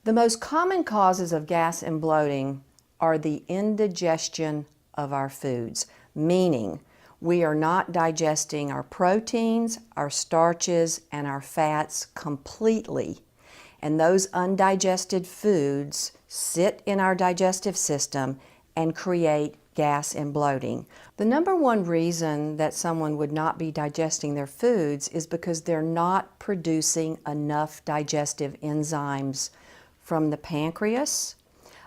The most common causes of gas and bloating are the indigestion of our foods, meaning we are not digesting our proteins, our starches, and our fats completely. And those undigested foods sit in our digestive system and create gas and bloating. The number one reason that someone would not be digesting their foods is because they're not producing enough digestive enzymes from the pancreas.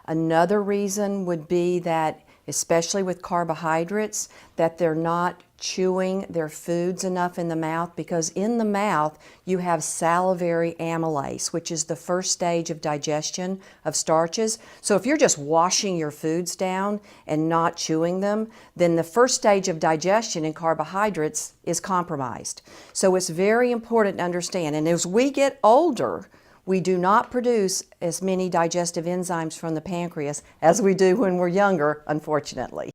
Another reason would be that, especially with carbohydrates, that they're not chewing their foods enough in the mouth, because in the mouth you have salivary amylase, which is the first stage of digestion of starches. So if you're just washing your foods down and not chewing them, then the first stage of digestion in carbohydrates is compromised. So it's very important to understand, and as we get older, we do not produce as many digestive enzymes from the pancreas as we do when we're younger, unfortunately.